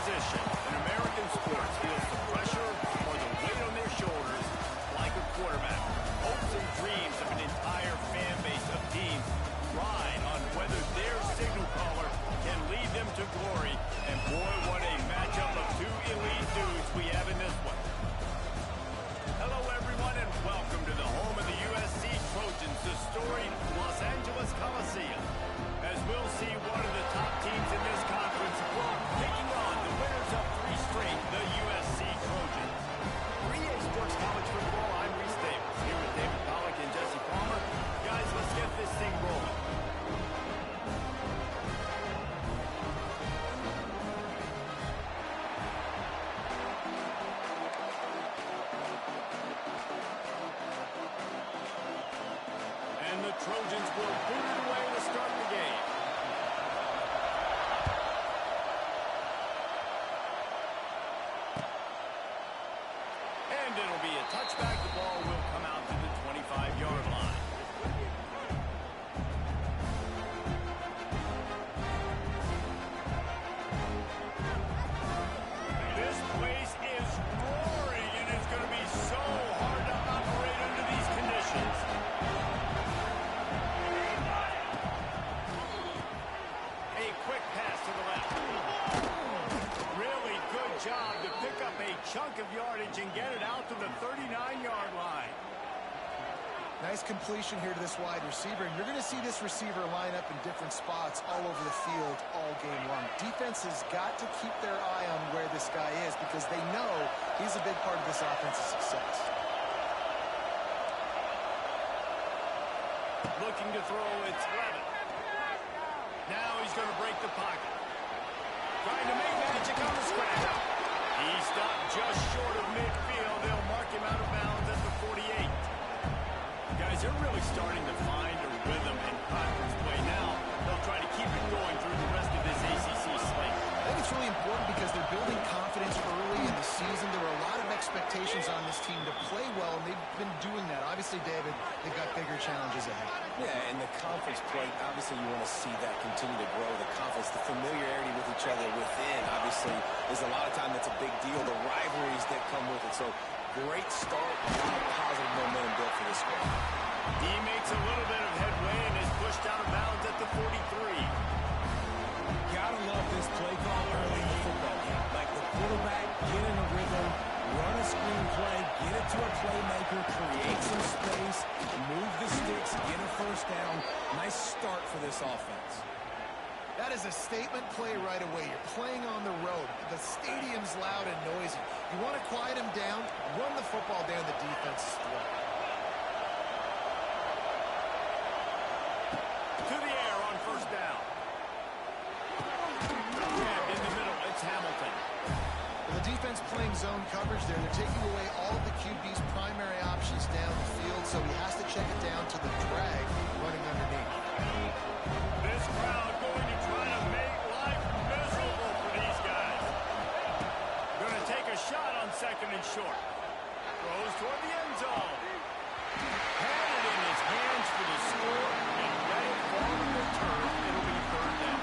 position in American sports feels the pressure or the weight on their shoulders like a quarterback. Hopes and dreams of an entire fan base of teams ride on whether their signal caller can lead them to glory. And boy, what a matchup of two elite dudes we have in this one. Hello, everyone, and welcome to the home of the USC Trojans, the storied Los Angeles Coliseum. As we'll see one of the top teams in this conference taking on the winners of three straight, the USC Trojans. 3A Sports College Football, I'm Reese Davis, here with David Pollack and Jesse Palmer. Guys, let's get this thing rolling. And the Trojans will boot it away to start the game. And it'll be a touchback. The ball will come out to the 25-yard line. This place is roaring, and it's going to be so hard to operate under these conditions. A quick pass to the left. Really good job to pick up a chunk of yardage and get it out to the 39-yard line. Nice completion here to this wide receiver, and you're going to see this receiver line up in different spots all over the field all game long. Defense has got to keep their eye on where this guy is because they know he's a big part of this offense's success. Looking to throw, it's Levin. Now he's going to break the pocket. Trying to make magic on the scratch. He stopped just short of midfield. They'll mark him out of bounds at the 48. Guys, they're really starting to find a rhythm in conference play now. They'll try to keep it going through the rest of this ACC slate. I think it's really important because they're building confidence early in the season. There were a lot of expectations on this team to play well, and they've been doing that. Obviously, David, they've got bigger challenges ahead. Yeah, and the conference play, obviously you want to see that continue to grow. The confidence, the familiarity with each other within, obviously, is a lot of time that's a big deal. The rivalries that come with it. So, great start, a lot of positive momentum built for this squad. He makes a little bit of headway and is pushed out of bounds at the 43. Gotta love this play call early in the football game. Like the quarterback, get in a rhythm, run a screen play, get it to a playmaker, create some space, move the sticks, get a first down. Nice start for this offense. That is a statement play right away. You're playing on the road. The stadium's loud and noisy. You want to quiet him down, run the football down the defense's throat. To the air on first down. Grabbed in the middle, it's Hamilton. Well, the defense playing zone coverage there. They're taking away all of the QB's primary options down the field, so he has to check it down to the drag running underneath. This crowd going to try to make life miserable for these guys. Going to take a shot on second and short. Throws toward the end zone. Had it in his hands for the score and let it fall to the turf. It'll be third down.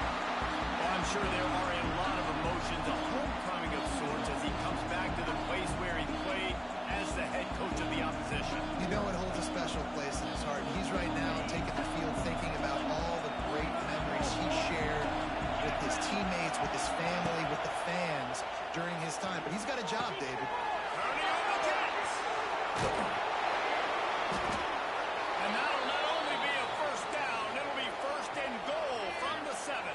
Well, I'm sure there are a lot of emotions, a homecoming of sorts as he comes back to the place where he played as the head coach of the opposition. You know it holds a special place in his heart. He's right now taking the field thinking about all the great memories he shared with his teammates, with his family, with the fans during his time. But he's got a job, David. Turning on the Jets. And that'll not only be a first down, it'll be first and goal from the 7.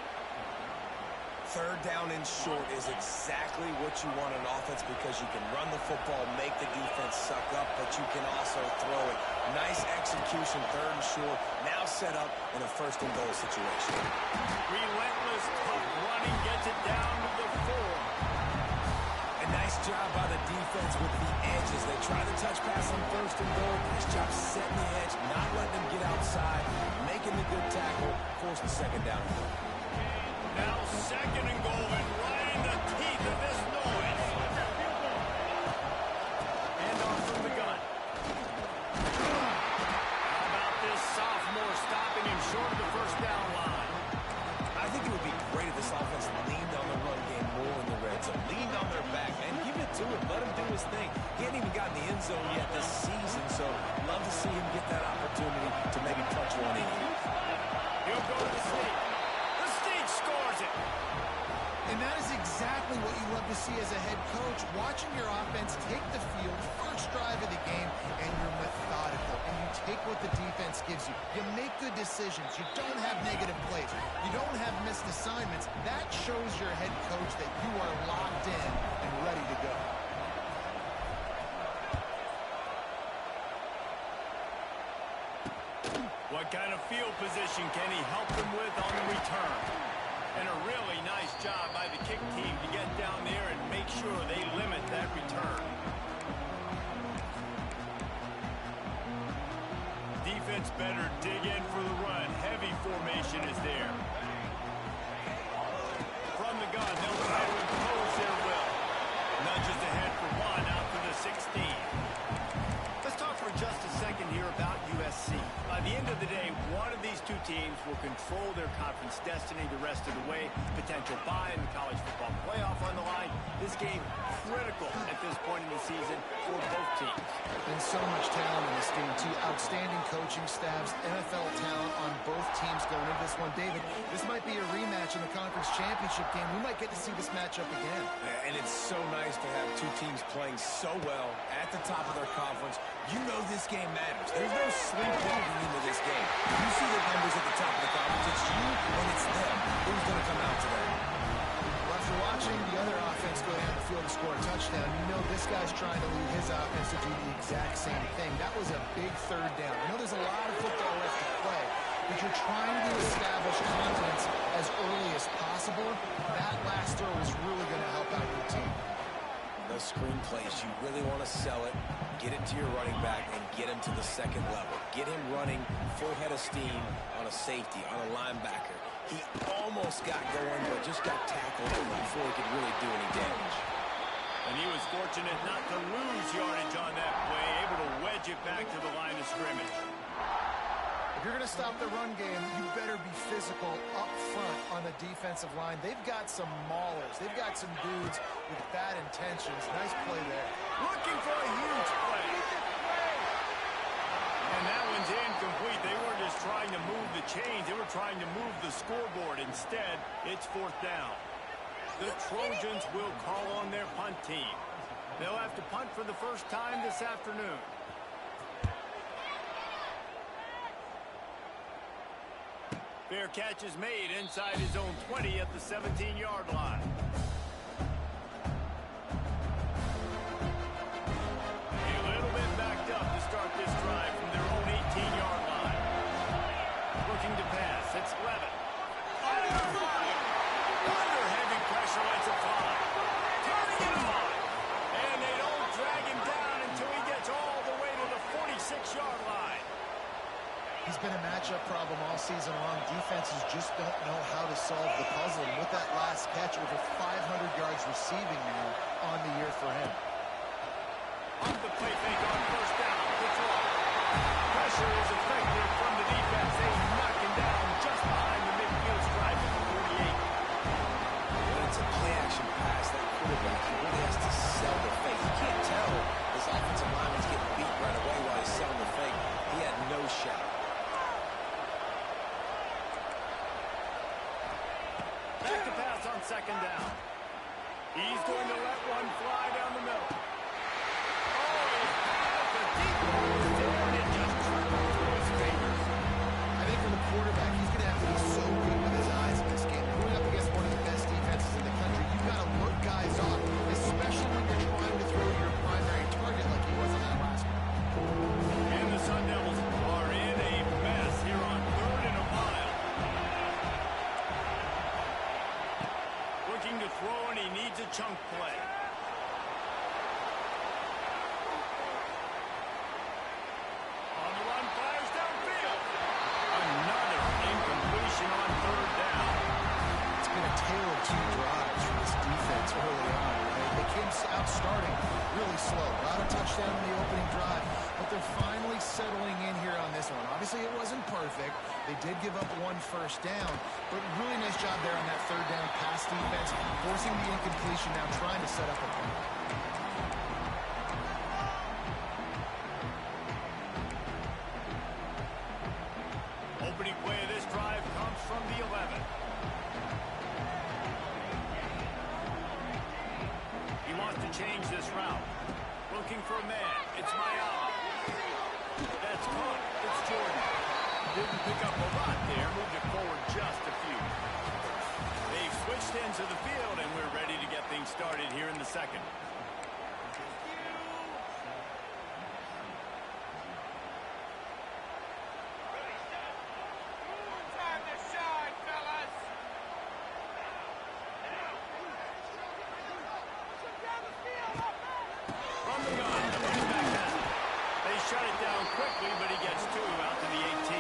Third down and short is exactly what you want in offense because you can run the football, make the defense suck up, but you can also throw it. Nice execution, third and short, now set up in a first and goal situation. Relentless, tough running, gets it down to the 4. A nice job by the defense with the edges. They try to touch pass on first and goal. Nice job setting the edge, not letting them get outside, making the good tackle, force the second down and goal. Now second and goal and right in the teeth of this noise. And off from the gun. How about this sophomore stopping him short of the first down line? I think it would be great if this offense leaned on the run game more in the red zone. And that is exactly what you love to see as a head coach, watching your offense take the field, first drive of the game, and you're methodical, and you take what the defense gives you. You make good decisions. You don't have negative plays. You don't have missed assignments. That shows your head coach that you are locked in and ready to go. What kind of field position can he help them with on the return? And a really nice job by the kick team to get down there and make sure they limit that return. Defense better dig in for the run. Heavy formation is there. From the gun, they'll try to impose their will. Nudges ahead for one out to the 16. Let's talk for just a second here about USC. By the end of the day, one of these two teams will control their conference destiny the rest of the way. Potential bye in the college football playoff on the line. This game critical at this point in the season for both teams. And so much talent in this game, too. Outstanding coaching staffs, NFL talent on both teams going into this one. David, this might be a rematch in the conference championship game. We might get to see this matchup again. And it's so nice to have two teams playing so well at the top of their conference. You know this game matters. There's no sleepwalking into this game. You see the numbers at the top of the conference. It's you and it's them. Who's going to come out today? Well, after watching the other offense go down the field and score a touchdown, you know this guy's trying to lead his offense to do the exact same thing. That was a big third down. I know there's a lot of football left to play, but you're trying to establish confidence as early as possible. That last throw is really going to help out your team. Those screen plays, you really want to sell it, get it to your running back, and get him to the second level. Get him running full head of steam on a safety, on a linebacker. He almost got going, but just got tackled before he could really do any damage. And he was fortunate not to lose yardage on that play, able to wedge it back to the line of scrimmage. If you're going to stop the run game, you better be physical up front on the defensive line. They've got some maulers. They've got some dudes with bad intentions. Nice play there. Looking for a huge play. And that one's incomplete. They weren't just trying to move the chains. They were trying to move the scoreboard. Instead, it's fourth down. The Trojans will call on their punt team. They'll have to punt for the first time this afternoon. Fair catch is made inside his own 20 at the 17-yard line. A little bit backed up to start this drive from their own 18-yard line. Looking to pass. It's Levitt. Under heavy pressure, lets it fly. Turning it on. And they don't drag him down until he gets all the way to the 46-yard line. He's been a matchup problem all season long. Defenses just don't know how to solve the puzzle. And with that last catch, over 500 yards receiving now on the year for him. Off the play fake on first down. The throw. Pressure is effective from the defense. They knock him down just behind the midfield stripe at the 48. When it's a play-action pass, that quarterback, he really has to sell the fake. You can't tell his offensive lineman's getting beat right away while he's selling the fake. He had no shot. Back to pass on second down. He's going to let one fly down the middle. Oh, he had the deep ball was there, and it just trickled through his fingers. I think from a quarterback, he's going to have to be so good with his eyes in this game. Going up against one of the best defenses in the country, you've got to look guys off, especially when you're trying to throw your primary target like he was on that last one. And the Sun Devils are in a mess here on 3rd and a mile. Looking to throw, and he needs a chunk play. On the run, fires downfield. Another incompletion on 3rd down. It's been a tale of two drives for this defense early on. Right? They came out starting really slow. Got a touchdown in the opening drive, but they're finally settling in here on this one. Obviously, it wasn't perfect. They did give up one first down, but really nice job there on that 3rd down pass defense, forcing the incompletion, now trying to set up a punt. Opening play of this drive comes from the 11. Didn't pick up a lot there. Moved it forward just a few. They've switched ends of the field, and we're ready to get things started here in the second. Shut it down quickly, but he gets two out to the 18.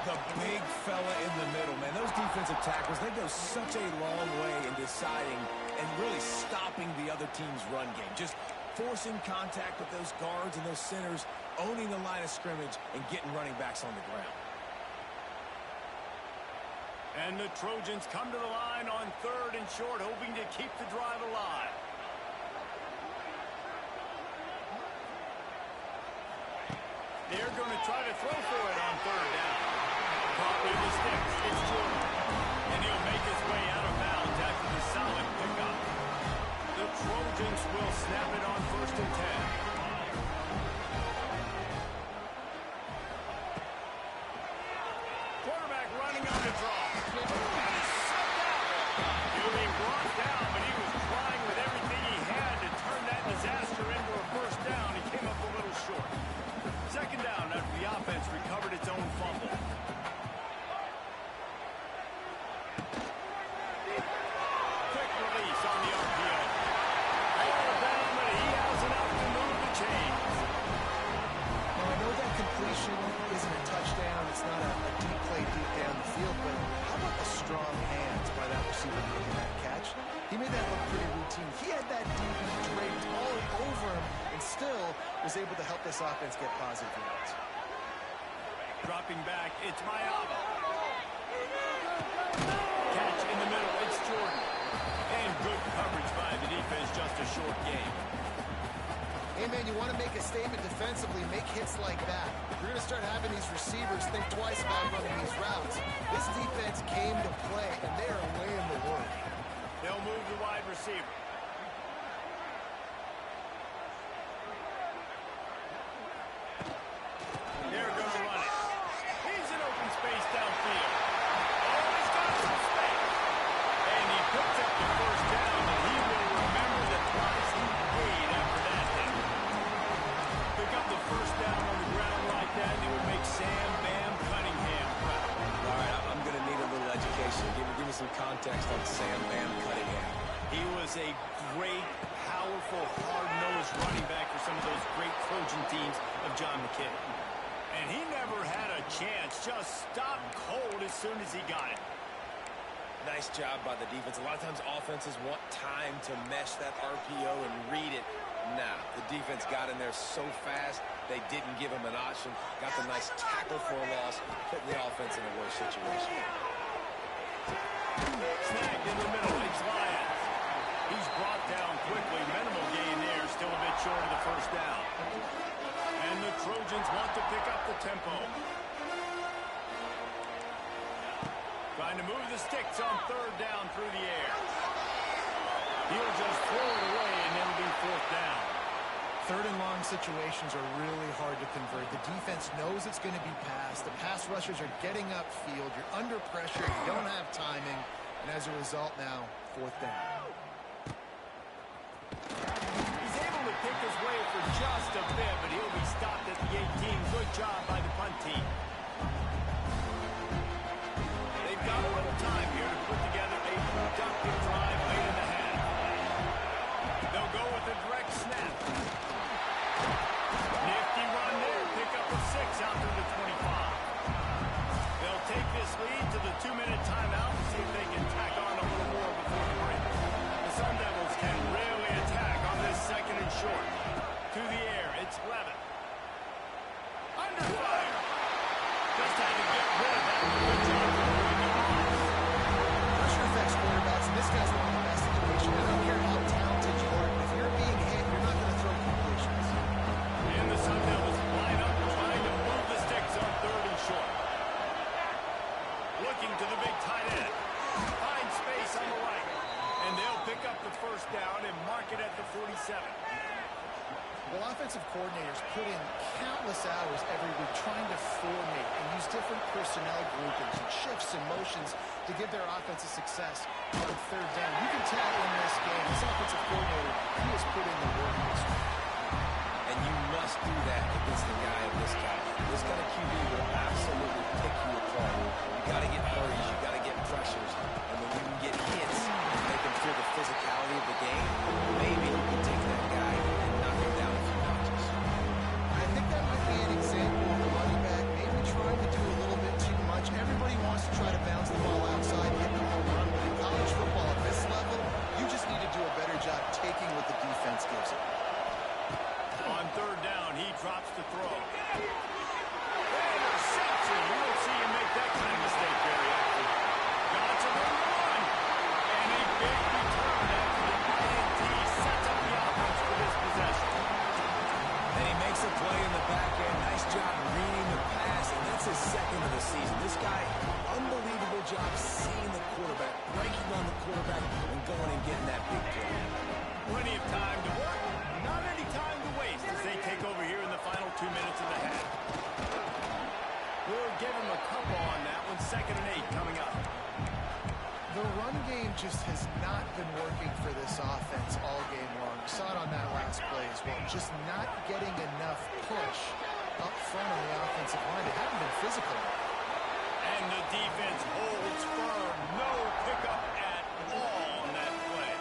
The big fella in the middle, man. Those defensive tackles, they go such a long way in deciding and really stopping the other team's run game. Just forcing contact with those guards and those centers, owning the line of scrimmage, and getting running backs on the ground. And the Trojans come to the line on 3rd and short, hoping to keep the drive alive. They're going to try to throw for it on 3rd down. Caught with the sticks. It's Jordan. And he'll make his way out of bounds after the solid pickup. The Trojans will snap it on 1st and 10. Quarterback running on the draw. And he's sucked out. He'll be brought down, but he was trying with everything he had to turn that disaster into a 1st down. He came up a little short. 2nd down after the offense recovered its own fumble. Quick release on the RPO. All down, but he has enough to move the chains. Now, I know that completion isn't a touchdown. It's not a deep play deep down the field, but how about the strong hands by that receiver making that catch? He made that look pretty routine. He had that DB draped all over him and still was able to help this offense get positive yards. Dropping back, it's Mayava. Catch in the middle, it's Jordan. And good coverage by the defense, just a short game. Hey, man, you want to make a statement defensively, make hits like that. You're going to start having these receivers think twice about running these routes. This defense came to play, and they are laying the wood. They'll move the wide receiver. They're going to run it. He's in open space downfield. Oh, he's got some space. And he picks up the 1st down, and he will remember the price he paid after that hit. Pick up the 1st down on the ground like that, and it would make Sam Bam Cunningham proud. All right, I'm going to need a little education. Give me some context on Sam Bam Cunningham. He was a great, powerful, hard-nosed running back for some of those great Trojan teams of John McKay. And he never had a chance, just stopped cold as soon as he got it. Nice job by the defense. A lot of times offenses want time to mesh that RPO and read it. Nah, the defense got in there so fast, they didn't give him an option. Got the nice tackle for a loss, putting the offense in a worse situation. Snagged in the middle, it's Lyons. He's brought down quickly. Minimal gain there, still a bit short of the 1st down. And the Trojans want to pick up the tempo. Trying to move the sticks on 3rd down through the air. He'll just throw it away, and it'll be 4th down. 3rd and long situations are really hard to convert. The defense knows it's going to be passed. The pass rushers are getting upfield. You're under pressure. You don't have timing. And as a result now, 4th down. He's able to pick his way for just a bit, but he'll be stopped at the 18. Good job by the punt team. They've got a little time here to put together a productive drive late in the half. They'll go with a direct snap. Nifty run there. Pick up a 6 out to the 25. They'll take this lead to the 2-minute timeout and see if they can tack on a little more before the break. The Sun Devils can really attack on this 2nd and short. To the air, it's Levin. Under countless hours every week trying to formate and use different personnel groupings and shifts and motions to give their offensive success on third down. You can tell in this game, this offensive coordinator, he has put in the work this week. And you must do that against a guy of this caliber. This kind of QB will absolutely pick you apart. You got to get hurries, you got to get pressures, and when you can get hits and make him feel the physicality of the game, maybe you can take that guy and knock him down a few notches. I think that might be an example of the running back maybe trying to do a little bit too much. Everybody wants to try to bounce the ball outside, hit the home run, but in college football at this level, you just need to do a better job taking what the defense gives you. On third down, he drops the throw. Interception. You don't see him make that kind of mistake very often. Got to the run. And a big return after the INT sets up the offense for this possession. And he makes a play in the back end. Nice job reading the pass, and that's his second of the season. This guy, unbelievable job seeing the quarterback, breaking on the quarterback, and going and getting that big play. Plenty of time to work. Not any time to waste as they take over here in the final 2 minutes of the half. We'll give him a couple on that one. 2nd and 8 coming up. The run game just has not been working for this offense all game long. We saw it on that last play as well. Just not getting enough push up front on the offensive line. They haven't been physical. And the defense holds firm. No pickup at all on that play.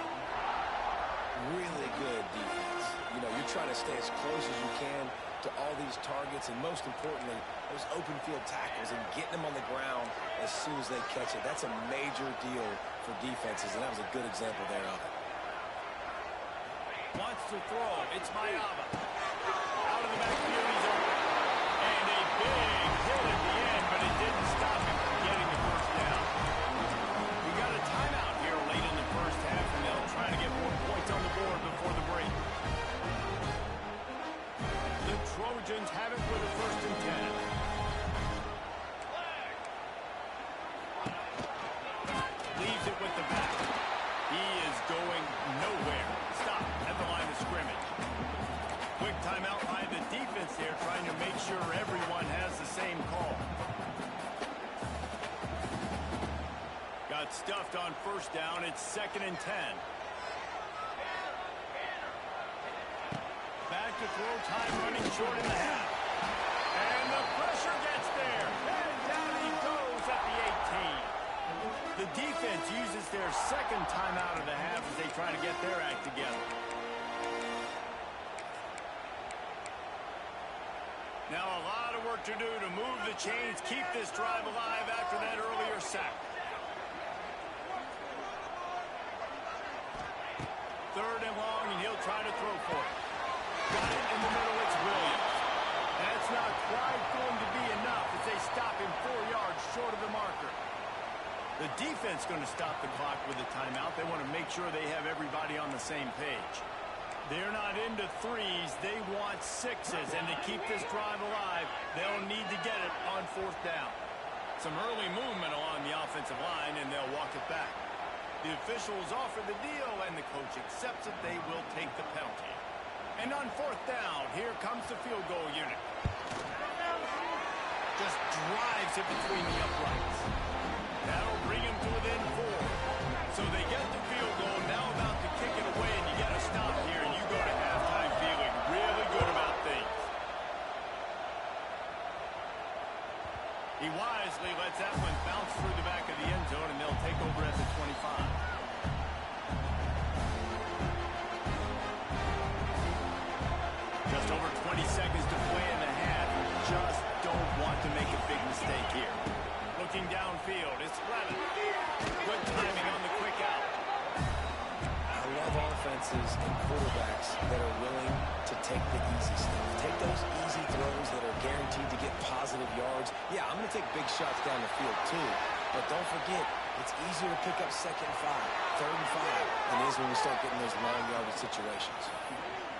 Really good defense. You know, you're trying to stay as close as you can to all these targets, and most importantly, those open field tackles and getting them on the ground as soon as they catch it. That's a major deal for defenses, and that was a good example there of it. Wants to throw. It's Mayava. Out of the backfield, he's open. And a big hit at the end, but it didn't stop him from getting the first down. We got a timeout here late in the first half, and they'll try to get more points on the board before the break. The Trojans have it with a 1st and 10. Leaves it with the back. He is going nowhere. Stop at the line of scrimmage. Quick timeout by the defense here, trying to make sure everyone has the same call. Got stuffed on 1st down. It's 2nd and 10. Back to throw, time running short in the half. And the pressure gets there. And down he goes at the 18. The defense uses their 2nd timeout of the half as they try to get their act together. Now a lot of work to do to move the chains, keep this drive alive after that earlier sack. 3rd and long, and he'll try to throw for it. Got it in the middle, it's Williams. That's not quite going to be enough as they stop him 4 yards short of the marker. The defense going to stop the clock with a timeout. They want to make sure they have everybody on the same page. They're not into 3s. They want 6s. And to keep this drive alive, they'll need to get it on 4th down. Some early movement along the offensive line, and they'll walk it back. The officials offer the deal, and the coach accepts it. They will take the penalty. And on 4th down, here comes the field goal unit. Just drives it between the uprights. That'll bring him to within 4. So they get the field goal, now about to kick it away, and you get a stop here, and you go to halftime feeling really good about things. He wisely lets that one bounce through the back of the end zone, and they'll take over at the 25. Just over 20 seconds to play in the half. Just don't want to make a big mistake here. Looking downfield, it's Stalin. Good timing on the quick out. I love offenses and quarterbacks that are willing to take the easy stuff. Take those easy throws that are guaranteed to get positive yards. Yeah, I'm going to take big shots down the field too. But don't forget, it's easier to pick up 2nd and 5, 3rd and 5 than it is when we start getting those long yardage situations.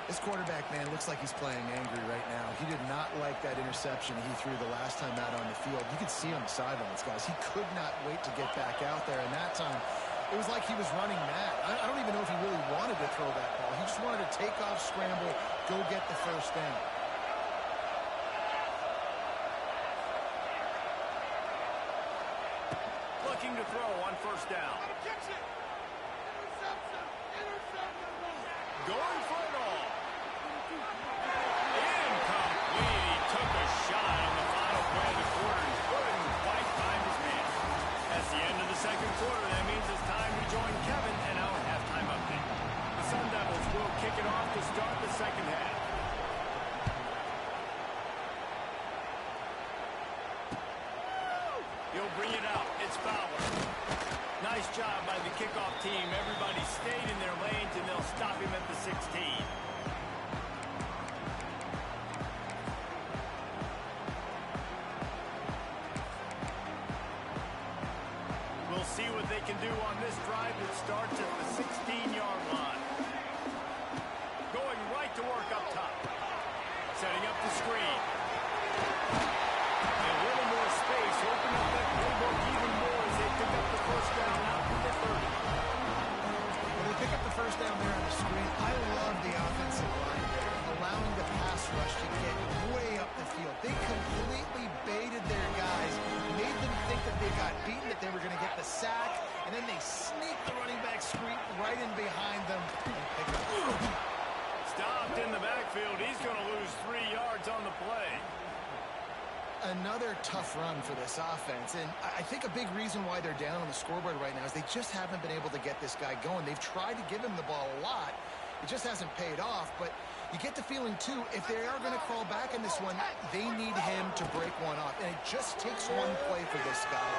This quarterback, man, looks like he's playing angry right now. He did not like that interception he threw the last time out on the field. You could see on the sidelines, guys. He could not wait to get back out there. And that time, it was like he was running mad. I don't even know if he really wanted to throw that ball. He just wanted to take off, scramble, go get the 1st down. looking to throw on first down. Going for it all. Incomplete. He took a shot on the final play of the quarter and couldn't quite find his man. That's the end of the second quarter. That means it's time to join Kevin and our halftime update. The Sun Devils will kick it off to start the second half. He'll bring it out. It's Fowler. Nice job by the kickoff team. Everybody stayed in their lanes, and they'll stop him at the 16. We'll see what they can do on this drive that starts at the 16-yard line. Going right to work up top. Setting up the screen. A little more space. Open up that playbook even more as they pick up the first down out to the 30. When they pick up the first down there on the screen, I love the offensive line there, allowing the pass rush to get way up the field. They completely baited their guys, made them think that they got beaten, that they were going to get the sack, and then they sneak the running back screen right in behind them and pick up. Stopped in the backfield. He's going to lose 3 yards on the play. Another tough run for this offense, and I think a big reason why they're down on the scoreboard right now is they just haven't been able to get this guy going. They've tried to give him the ball a lot. It just hasn't paid off, but you get the feeling, too, if they are going to crawl back in this one, they need him to break one off, and it just takes one play for this guy.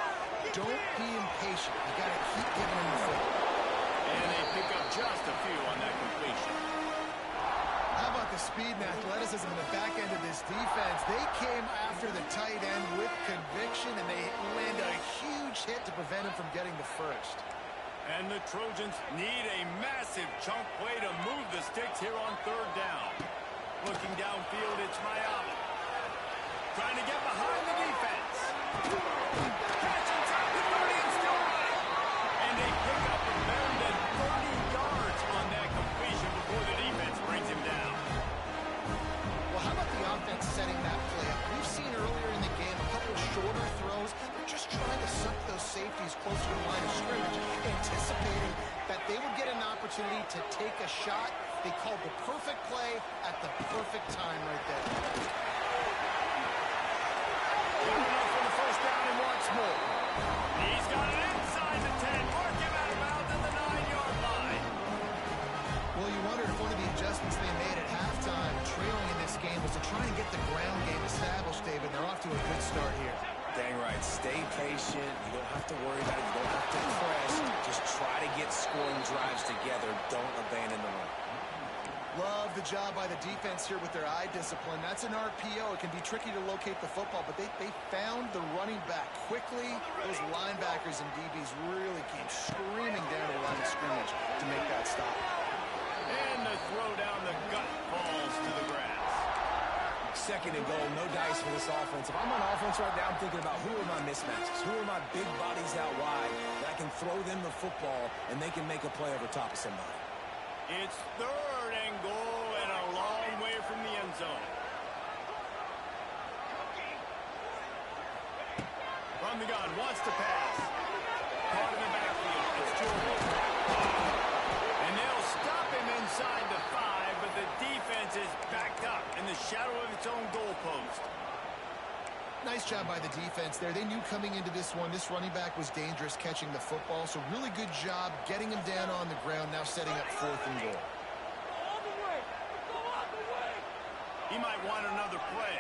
Don't be impatient. You got to keep giving him the football. And they pick up just a few on that completion. How about the speed and athleticism in the back end of this defense? They came after the tight end with conviction, and they land a huge hit to prevent him from getting the first. And the Trojans need a massive chunk play to move the sticks here on third down. Looking downfield, it's Miami. Trying to get behind the defense. Catch inside the 30 and still running. And they pick up a better than 30 yards on that completion before the defense brings him down. Well, how about the offense setting that play up? We've seen earlier in the game a couple shorter throws. They're just trying to suck those safeties closer to the line of scrimmage, anticipating that they would get an opportunity to take a shot. They called the perfect play at the perfect time right there. Good enough for the first down and wants more. He's got it inside the 10. Mark him out of bounds at the 9-yard line. Well, you wonder if one of the adjustments they made at halftime, trailing in this game, was to try and get the ground game established, David. They're off to a good start here. Dang right. Stay patient. You don't have to worry about it. You don't have to press. Just try to get scoring drives together. Don't abandon the run. Love the job by the defense here with their eye discipline. That's an RPO. It can be tricky to locate the football, but they found the running back quickly. Those linebackers and DBs really came screaming down to the line of scrimmage to make that stop. And the throw down the gut falls to the grass. Second and goal, no dice for this offense. If I'm on offense right now, I'm thinking about who are my mismatches? Who are my big bodies out wide that I can throw them the football and they can make a play over top of somebody. It's third and goal and a long way from the end zone. From the gun, wants to pass. Caught in the backfield. It's Jordan. And they'll stop him inside the 5, but the defense is backed up in the shadow of its own goalpost. Nice job by the defense there. They knew coming into this one, this running back was dangerous catching the football, so really good job getting him down on the ground, now setting up fourth and goal. He might want another play.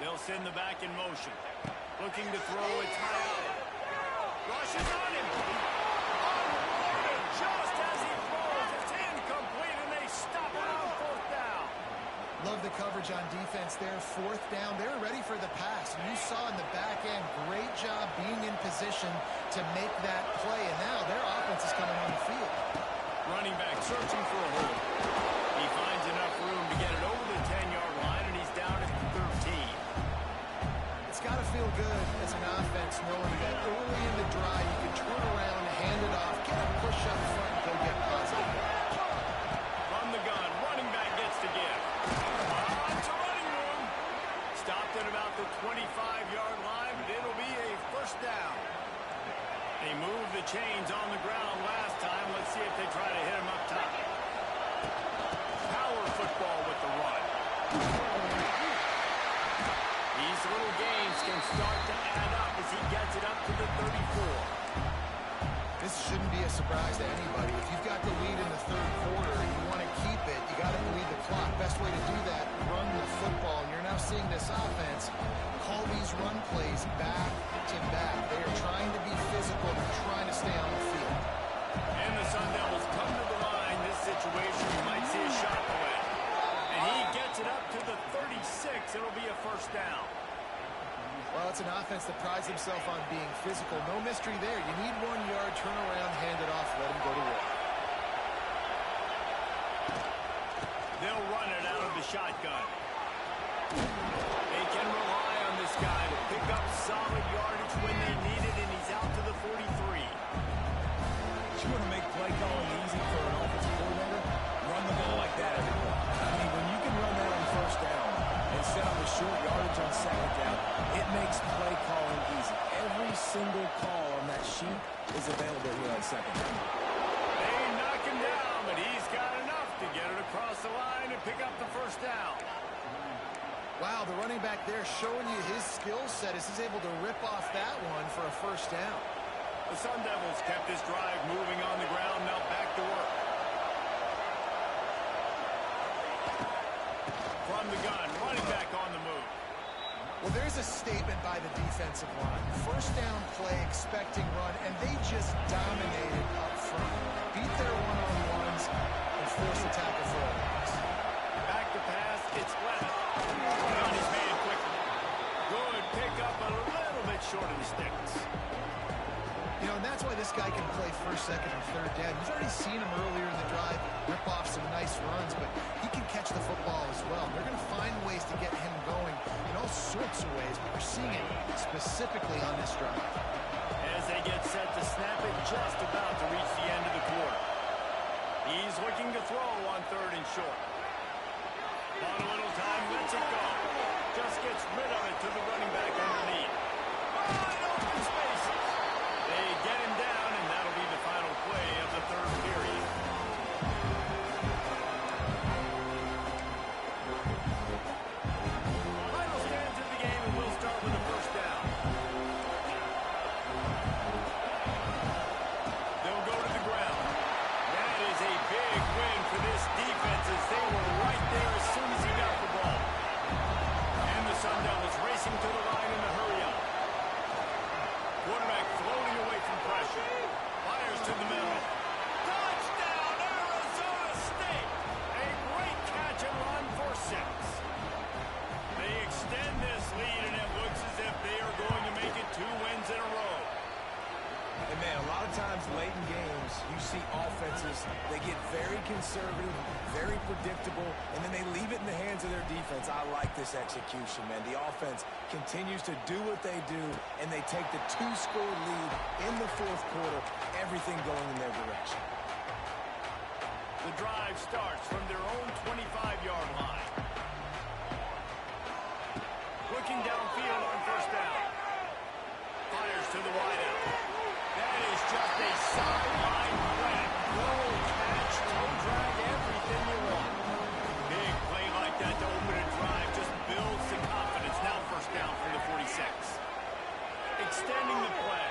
They'll send the back in motion. Looking to throw, it's Miami. Rushes on him. Unloaded just as he throws. It's incomplete, and they stop it on fourth down. Love the coverage on defense there. Fourth down. They were ready for the pass. You saw in the back end, great job being in position to make that play. And now their offense is coming on the field. Running back searching for a hole. He finds enough room to get it over the 10-yard line, and he's down at the 13. It's got to feel good as an offense knowing that early in the drive you can turn around, hand it off, get a push up front, and go get positive. From the gun, running back gets to start to add up as he gets it up to the 34. This shouldn't be a surprise to anybody. If you've got the lead in the third quarter and you want to keep it, you got to bleed the clock. Best way to do that, run the football. And you're now seeing this offense call these run plays back to back. They are trying to be physical. They're trying to stay on the field. And the Sun Devils come to the line. This situation, you might see a shot away. And he gets it up to the 36. It'll be a first down. Well, it's an offense that prides themselves on being physical. No mystery there. You need 1 yard, turn around, hand it off, let them go to work. They'll run it out of the shotgun. They can rely on this guy to pick up solid yardage when they need it, and he's out to the 43. You want to make play calling easy for an offensive coordinator? Run the ball like that every play. I mean, when you can run that on first down and set up a short yardage on second down, it makes play calling easy. Every single call on that sheet is available here on second down. They knock him down, but he's got enough to get it across the line and pick up the first down. Wow, the running back there showing you his skill set as he's able to rip off that one for a first down. The Sun Devils kept this drive moving on the ground, now back to work. From the gun, running back on the move. Well, there's a statement by the defensive line. First down play, expecting run, and they just dominated up front. Beat their one-on-ones and forced the tackle for a loss. Back to pass, it's Leonard. On his man quickly. Good pick up a little bit short of the sticks. You know, and that's why this guy can play first, second, and third down. You've already seen him earlier in the drive rip off some nice runs, but he can catch the football as well. They're going to find ways to get him going in all sorts of ways, but we're seeing it specifically on this drive. As they get set to snap it, just about to reach the end of the quarter. He's looking to throw on third and short. On a little time, lets it go. Just gets rid of it to the running back underneath. Wide open spaces. They get him down, and that'll be the final play of the third period. Final stands of the game, and we'll start with the first down. They'll go to the ground. That is a big win for this defense as they were right there as soon as he got the ball. And the Sun Devils racing to the line in the hurry-up. Quarterback floating away from pressure. Fires to the middle. Touchdown, Arizona State! A great catch and run for 6. They extend this lead, and it looks as if they are going to make it 2 wins in a row. And man, a lot of times late in games, you see offenses, they get very conservative, very predictable, and then they leave it in the hands of their defense. I like this execution, man. The offense continues to do what they do, and they take the 2-score lead in the fourth quarter, everything going in their direction. The drive starts from their own 25-yard line. Looking downfield on first down. Fires to the wideout. That is just a sideline play. Roll, catch, toe drag, everything you want. Big play like that to open a drive just builds the confidence. Now first down from the 46. Extending the play.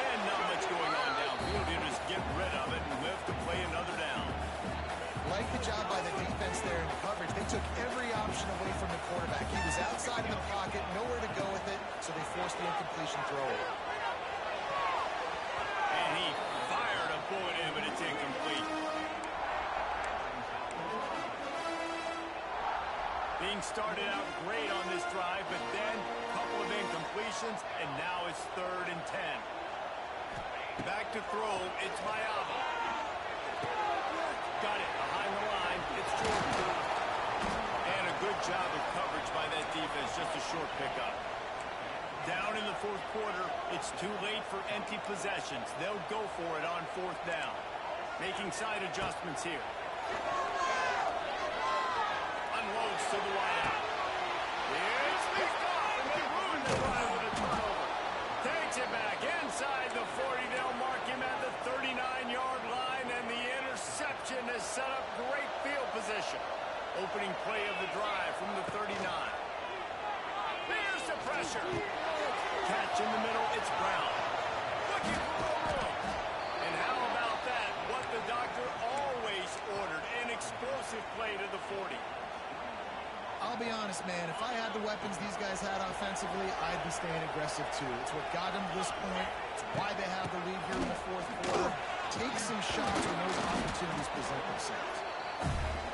And not much going on downfield. You just get rid of it and live to play another down. Like the job by the defense there in coverage. They took every option away from the quarterback. He was outside in the pocket, nowhere to go with it, so they forced the incompletion throw. And he fired a bullet in, but it's incomplete. Being started out great on this drive, but then a couple of incompletions, and now it's 3rd and 10. Back to throw, it's Mayava. Got it behind the line, it's Jordan. And a good job of coverage by that defense, just a short pickup. Down in the fourth quarter, it's too late for empty possessions. They'll go for it on 4th down. Making side adjustments here. Unloads to the wideout. It's picked off, and they ruined the run with a turnover. Takes it back inside the 40. They'll mark him at the 39-yard line, and the interception has set up great field position. Opening play of the drive from the 39. Here's the pressure. Catch in the middle, it's Brown. Looking for a room. And how about that? What the doctor always ordered, an explosive play to the 40. I'll be honest, man, if I had the weapons these guys had offensively, I'd be staying aggressive too. It's what got them to this point. It's why they have the lead here in the fourth quarter. Take some shots when those opportunities present themselves.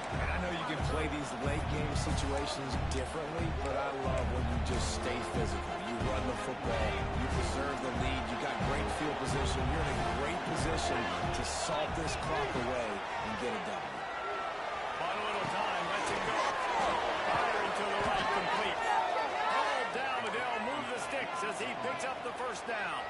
And I know you can play these late game situations differently, but I love when you just stay physical. You run the football, you preserve the lead, you got great field position, you're in a great position to salt this clock away and get it done. Final little time, lets it go. Firing to the right, complete. All down, but they'll move the sticks as he picks up the first down.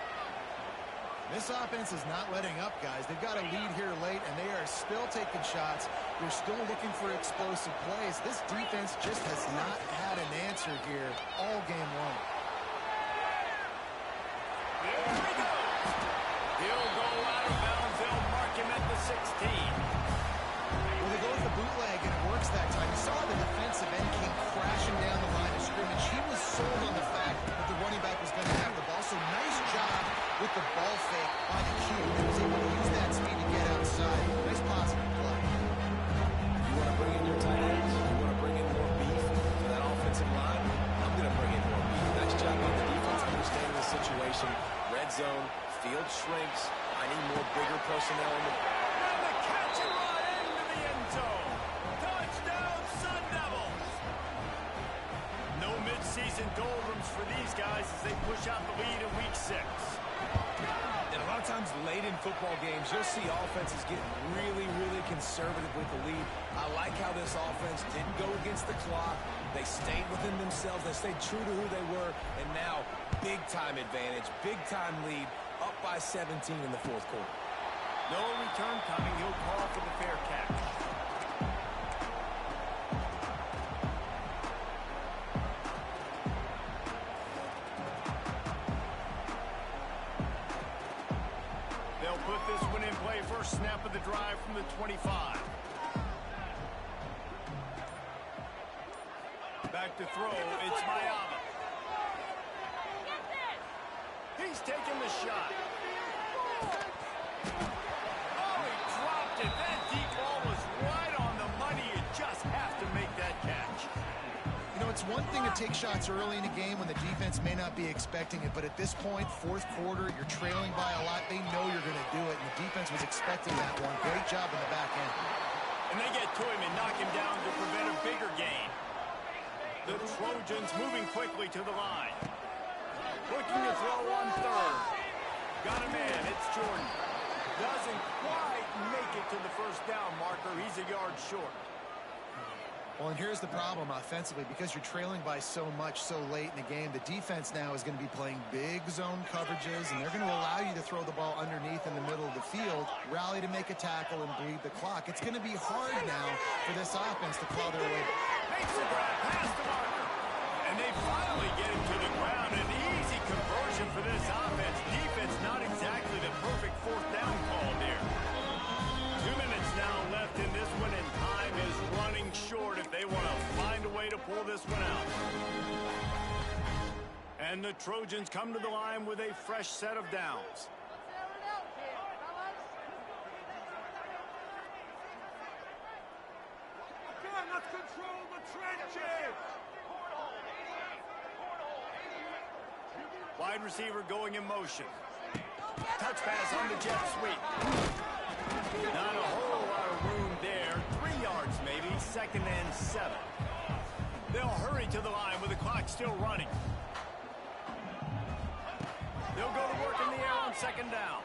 This offense is not letting up, guys. They've got a lead here late, and they are still taking shots. They're still looking for explosive plays. This defense just has not had an answer here all game long. There he goes. He'll go out of bounds. They'll mark him at the 16. Well, they go with the bootleg, and it works that time. You saw the defensive end came crashing down the line of scrimmage. He was sold on the fact that the running back was going to have the ball. So nice job with the ball fake by the Q. He was able to use that speed to get outside. Nice positive play. You want to bring in your tight ends? You want to bring in more beef to that offensive line? I'm going to bring in more beef. Nice job on the defense understanding the situation. Red zone, field shrinks. I need more bigger personnel in the... And the catch and run into the end zone. Touchdown, Sun Devils. No midseason doldrums for these guys as they push out the lead in week 6. And a lot of times late in football games, you'll see offenses get really, really conservative with the lead. I like how this offense didn't go against the clock. They stayed within themselves. They stayed true to who they were. And now, big-time advantage, big-time lead, up by 17 in the fourth quarter. No return coming. He'll call for the fair catch. They'll put this one in play. First snap of the drive from the 25. Back to throw. It's Mayama. He's taking the shot. Oh, he dropped it. That deep ball was right on the money. You just have to make that catch. You know, it's one thing to take shots early in a game when the defense may not be expecting it, but at this point, fourth quarter, you're trailing by a lot. They know you're going to do it, and the defense was expecting that one. Great job in the back end. And they get to him and knock him down to prevent a bigger gain. The Trojans moving quickly to the line. Looking to throw on third. Got a man. It's Jordan. Doesn't quite make it to the first down marker. He's a yard short. Well, and here's the problem offensively. Because you're trailing by so much so late in the game, the defense now is going to be playing big zone coverages, and they're going to allow you to throw the ball underneath in the middle of the field, rally to make a tackle, and bleed the clock. It's going to be hard now for this offense to claw their way. Makes the grab past the marker. And they finally get him to the ground. An easy conversion for this offense. Defense not exactly the perfect fourth down call there. 2 minutes now left in this one, and time is running short if they want to find a way to pull this one out. And the Trojans come to the line with a fresh set of downs. Let's control the trenches. Wide receiver going in motion. Touch pass on the jet sweep. Not a whole lot of room there. 3 yards maybe. 2nd and 7. They'll hurry to the line with the clock still running. They'll go to work in the air on 2nd down.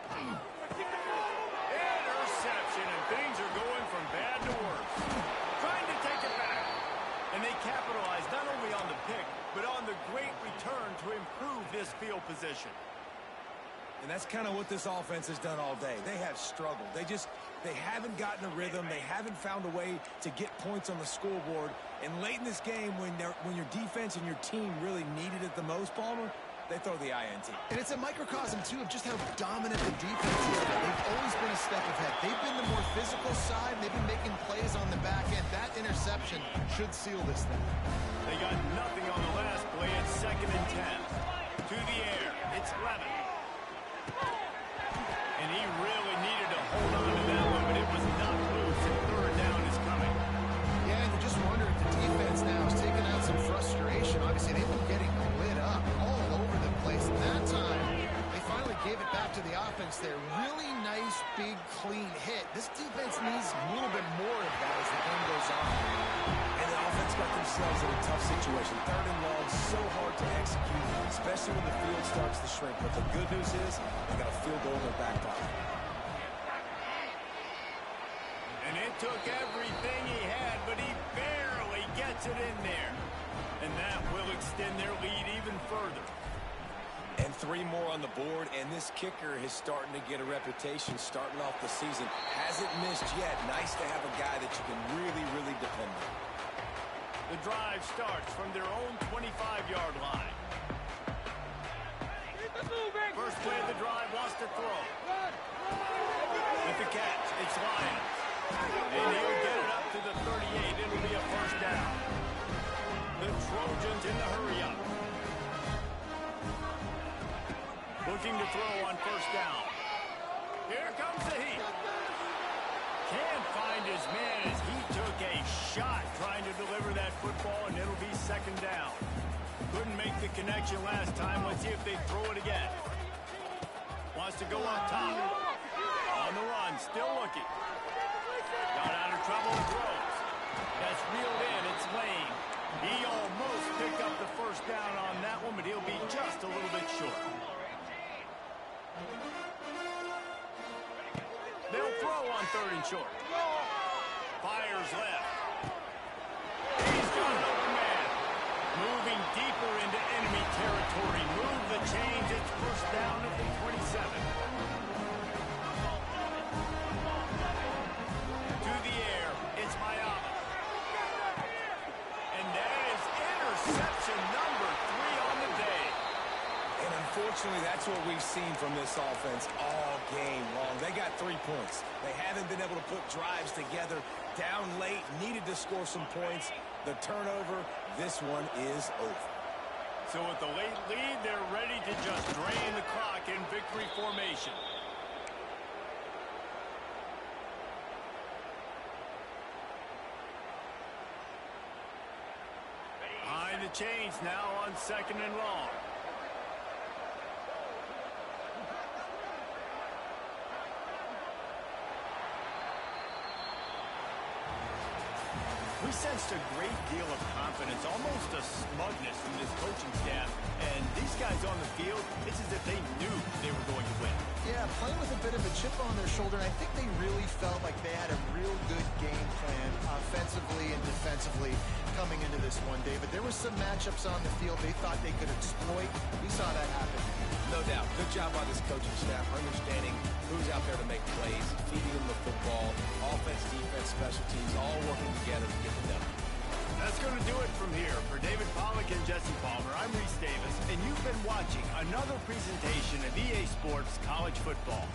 Interception, and things are going from bad to worse. Trying to take it back. And they capitalize not only on the pick, but on the great return to improve this field position. And that's kind of what this offense has done all day. They have struggled. They haven't gotten a rhythm. They haven't found a way to get points on the scoreboard. And late in this game, when your defense and your team really needed it the most, Palmer, they throw the INT. And it's a microcosm, too, of just how dominant the defense is. They've always been a step ahead. They've been the more physical side. They've been making plays on the back end. That interception interception should seal this thing. They got nothing on the last play. It's 2nd and 10. To the air. It's Levin. And he really needed to hold on to that one, but it was not loose, and 3rd down is coming. Yeah, and you just wonder if the defense now is taking out some frustration. Obviously, they've been getting lit up all over the place. And that time, they finally gave it back to the offense there. Really nice, big, clean hit. This defense needs a little bit more of that as the game goes on. And the offense got themselves in a tough situation. 3rd and long, so hard to execute, especially when the field starts to shrink. But the good news is they got a field goal in their back pocket. And it took everything he had, but he barely gets it in there. And that will extend their lead even further. And 3 more on the board, and this kicker is starting to get a reputation starting off the season. Hasn't missed yet. Nice to have a guy that you can really, really depend on. The drive starts from their own 25-yard line. First play of the drive, wants to throw. With the catch, it's Lions. And he'll get it up to the 38. It'll be a 1st down. The Trojans in the hurry-up. Looking to throw on 1st down. Here comes the heat. Can't find his man as he took a shot trying to deliver that football, and it'll be 2nd down. Couldn't make the connection last time. Let's see if they throw it again. Wants to go up top. On the run, still looking. Got out of trouble and throws. That's reeled in. It's Lane. He almost picked up the 1st down on that one, but he'll be just a little bit short. They'll throw on 3rd and short. Fires left. He's got an open man. Moving deeper into enemy territory. Move the chains. It's 1st down at the 27. To the air. It's Mayama. And that is interception number 3 on the day. And unfortunately, that's what we've seen from this offense all game long. They got 3 points. They haven't been able to put drives together. Down late, needed to score some points. The turnover, this one is over. So with the late lead, they're ready to just drain the clock in victory formation. Behind the chains now on 2nd and long. We sensed a great deal of confidence, almost a smugness from this coaching staff. And these guys on the field, it's as if they knew they were going to win. Yeah, playing with a bit of a chip on their shoulder, and I think they really felt like they had a real good game plan offensively and defensively coming into this one, David. There were some matchups on the field they thought they could exploit. We saw that happen. No doubt. Good job by this coaching staff, understanding who's out there to make plays, feeding them the football, offense, defense, special teams, all working together to get the done. That's going to do it from here. For David Pollack and Jesse Palmer, I'm Reese Davis, and you've been watching another presentation of EA Sports College Football.